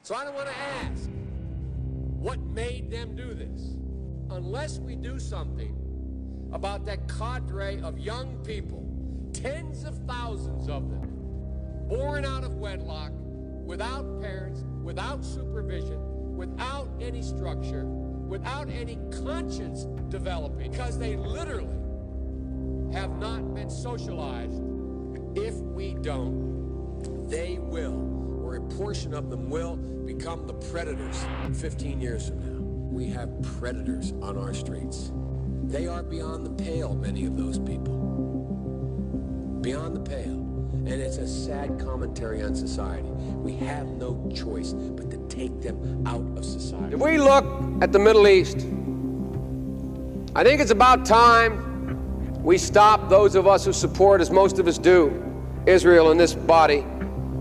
So I don't want to ask what made them do this, unless we do something about that cadre of young people, tens of thousands of them, born out of wedlock, without parents, without supervision, without any structure, without any conscience developing, because they literally have not been socialized. If we don't, they will, or a portion of them will, become the predators 15 years from now. We have predators on our streets. They are beyond the pale, many of those people. Beyond the pale. And it's a sad commentary on society. We have no choice but to take them out of society. If we look at the Middle East, I think it's about time we stop, those of us who support, as most of us do, Israel in this body,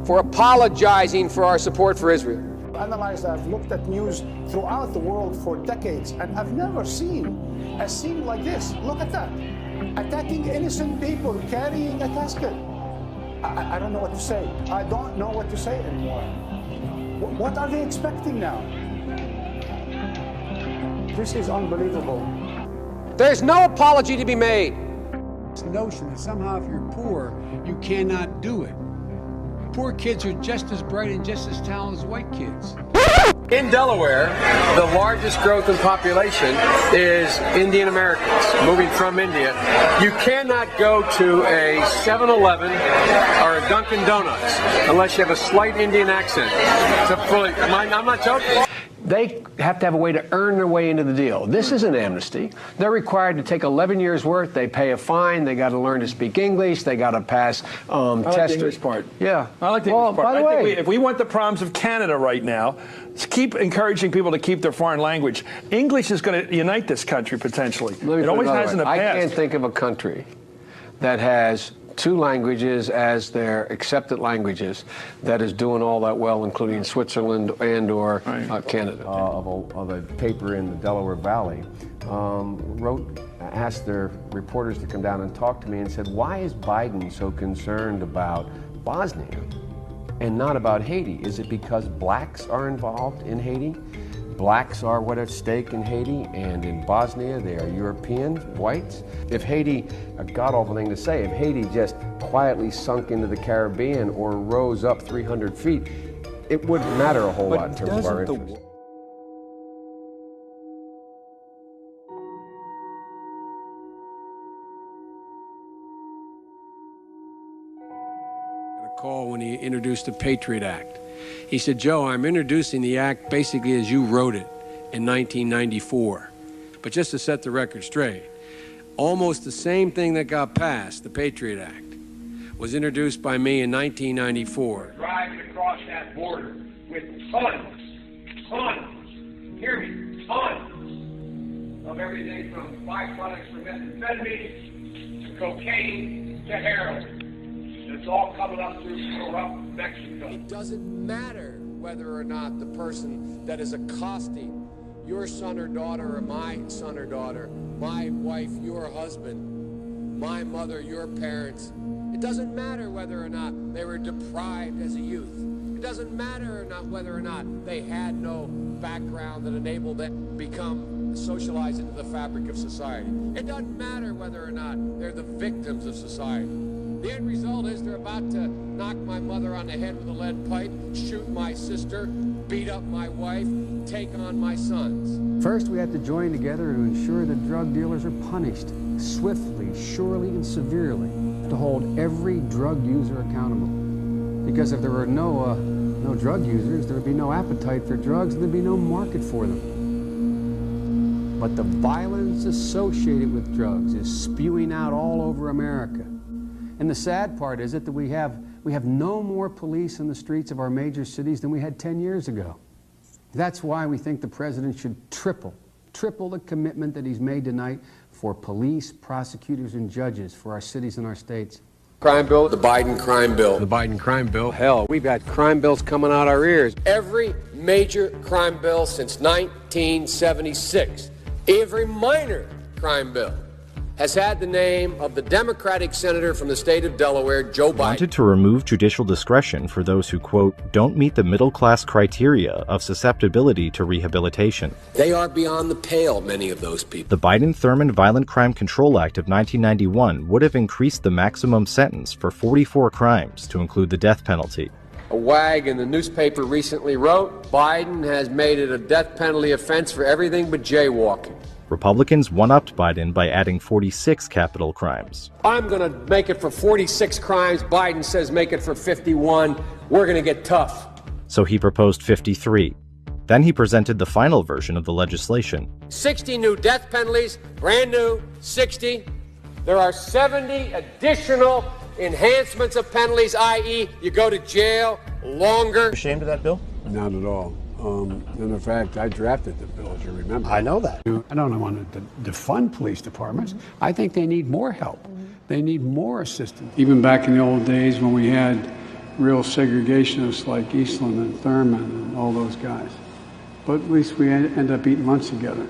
for apologizing for our support for Israel. I've looked at news throughout the world for decades, and I've never seen a scene like this. Look at that. Attacking innocent people, carrying a casket. I don't know what to say. I don't know what to say anymore. What are they expecting now? This is unbelievable. There's no apology to be made. This notion that somehow if you're poor, you cannot do it. Poor kids are just as bright and just as talented as white kids. In Delaware, the largest growth in population is Indian Americans moving from India. You cannot go to a 7-Eleven or a Dunkin' Donuts unless you have a slight Indian accent. I'm not joking. They have to have a way to earn their way into the deal. This is an amnesty. They're required to take 11 years' worth. They pay a fine. They got to learn to speak English. They got to pass tests. I like the English part. Yeah. I like the English part. By the way, if we want the problems of Canada right now, keep encouraging people to keep their foreign language. English is going to unite this country potentially. It always has in the past. I can't think of a country that has two languages as their accepted languages that is doing all that well, including Switzerland and or Canada. Of a paper in the Delaware Valley, asked their reporters to come down and talk to me and said, why is Biden so concerned about Bosnia and not about Haiti? Is it because blacks are involved in Haiti? Blacks are what at stake in Haiti, and in Bosnia they are European whites. If Haiti, a god-awful thing to say, if Haiti just quietly sunk into the Caribbean or rose up 300 feet, it wouldn't matter a whole lot in terms of our interests. A call when he introduced the Patriot Act. He said, Joe, I'm introducing the act basically as you wrote it in 1994. But just to set the record straight, almost the same thing that got passed, the Patriot Act, was introduced by me in 1994. Driving across that border with tons, hear me, tons of everything from byproducts from methamphetamine to cocaine to heroin. It's all coming up through corrupt Mexico. It doesn't matter whether or not the person that is accosting your son or daughter or my son or daughter, my wife, your husband, my mother, your parents. It doesn't matter whether or not they were deprived as a youth. It doesn't matter or not whether or not they had no background that enabled them to become socialized into the fabric of society. It doesn't matter whether or not they're the victims of society. The end result is they're about to knock my mother on the head with a lead pipe, shoot my sister, beat up my wife, take on my sons. First, we have to join together to ensure that drug dealers are punished swiftly, surely, and severely, to hold every drug user accountable. Because if there were no drug users, there would be no appetite for drugs, and there'd be no market for them. But the violence associated with drugs is spewing out all over America. And the sad part is that we have no more police in the streets of our major cities than we had 10 years ago. That's why we think the president should triple the commitment that he's made tonight for police, prosecutors, and judges for our cities and our states. Crime bill, the Biden crime bill. The Biden crime bill. Hell, we've had crime bills coming out our ears. Every major crime bill since 1976. Every minor crime bill has had the name of the Democratic senator from the state of Delaware, Joe Biden. Wanted to remove judicial discretion for those who, quote, don't meet the middle-class criteria of susceptibility to rehabilitation. They are beyond the pale, many of those people. The Biden-Thurmond Violent Crime Control Act of 1991 would have increased the maximum sentence for 44 crimes to include the death penalty. A wag in the newspaper recently wrote, Biden has made it a death penalty offense for everything but jaywalking. Republicans one-upped Biden by adding 46 capital crimes. I'm going to make it for 46 crimes. Biden says make it for 51. We're going to get tough. So he proposed 53. Then he presented the final version of the legislation. 60 new death penalties, brand new, 60. There are 70 additional enhancements of penalties, i.e. you go to jail longer. Ashamed of that bill? Not at all. In fact, I drafted the bill, as you remember. I know that. I don't want to defund police departments. I think they need more help. They need more assistance. Even back in the old days when we had real segregationists like Eastland and Thurman and all those guys. But at least we end up eating lunch together.